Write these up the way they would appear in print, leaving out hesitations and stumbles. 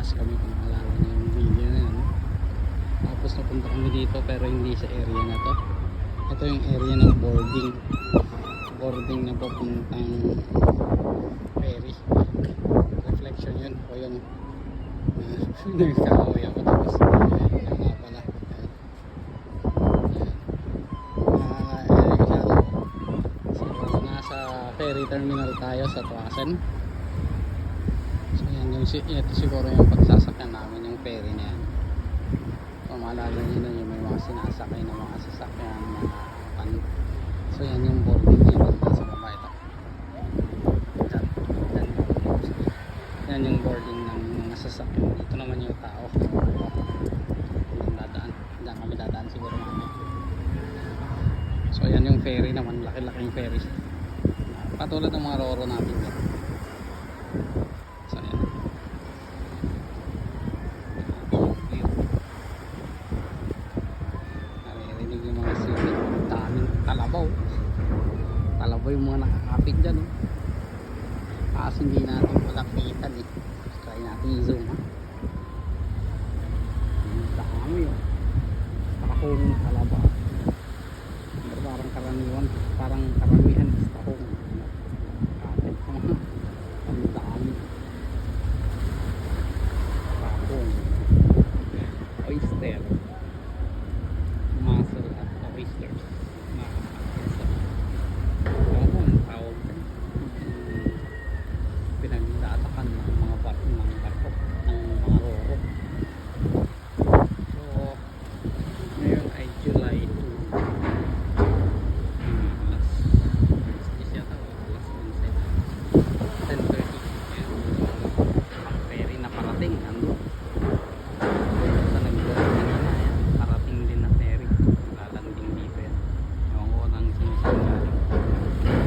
bus kami kung maalala niyo yung video na yun. Tapos napunta kami dito pero hindi sa area na to. Ito yung area ng boarding na papuntang ferry. Reflection yun o yun. Nagkakaway ako tapos yan nga pala. So nasa ferry terminal tayo sa Tuasen. So yan yung ito siguro yung pagsasakyan namin, yung ferry na yan. Kung maalala nyo na yung may mga sinasakay na mga sasakyan, mga pan. So yan yung boarding niya sa baba ito. Yan yung boarding ng mga sasakyan. Dito naman yung tao. Yung dadaan. Diyan kami dadaan siguro namin. So yan yung ferry naman, laki-laking ferry. Patulad ng mga roro natin yan. So yan. Naririnig yung mga sinig. Daming kalabaw. Kalabaw yung mga nakakapit dyan. Kasi hindi natin malapitan eh. Try natin i-zoom ha. Dami yun. Tahong kalabaw. Parang karaniwan. Parang karamihan is tahong. Kapit mo. Ang dami. Tahong. Oyster. Mussel at oysters. Tahong tawag. Pinagdatakan ng mga barko ng mga roro. So ngayon ay July 2. Last yata last 10:30. Ang ferry na parating nandun sa nag-board kanina yan. Parating din na ferry, lalanding dito yan. Ewan ko nang sinasabi galing.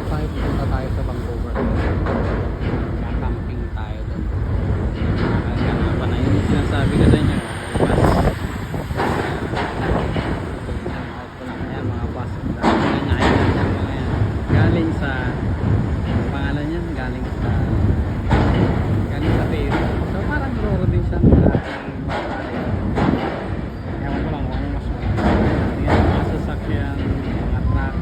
Tayo punta tayo sa Vancouver. Camping tayo doon. Kaya pa na yun sinasabi ko sa inyo, bus. Out ko lang yan mga bus. Galing sa pangalan yan, galing sa ferry. So parang roro din siya ng ating ewan ko lang kung ano mas yan, mga sasakyan, mga truck.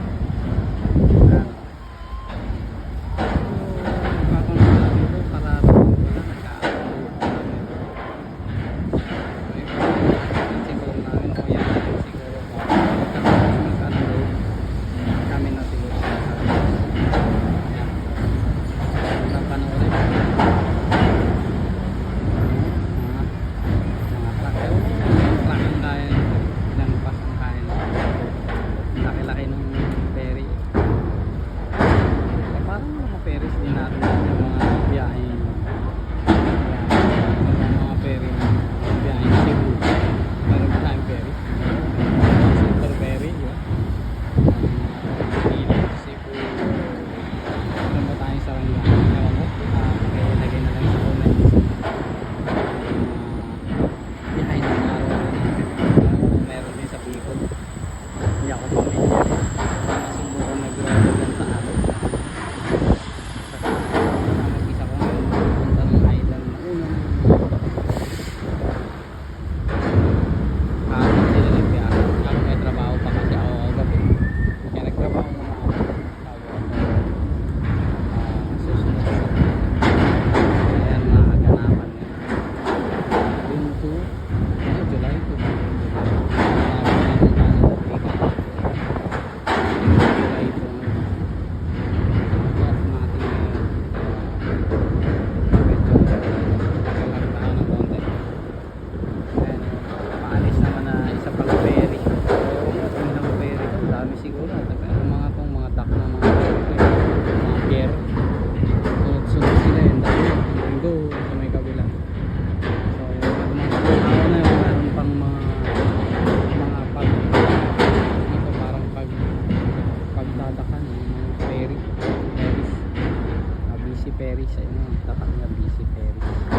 Ferry sa inyo, tatak na busy ferry. So,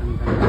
ang ganda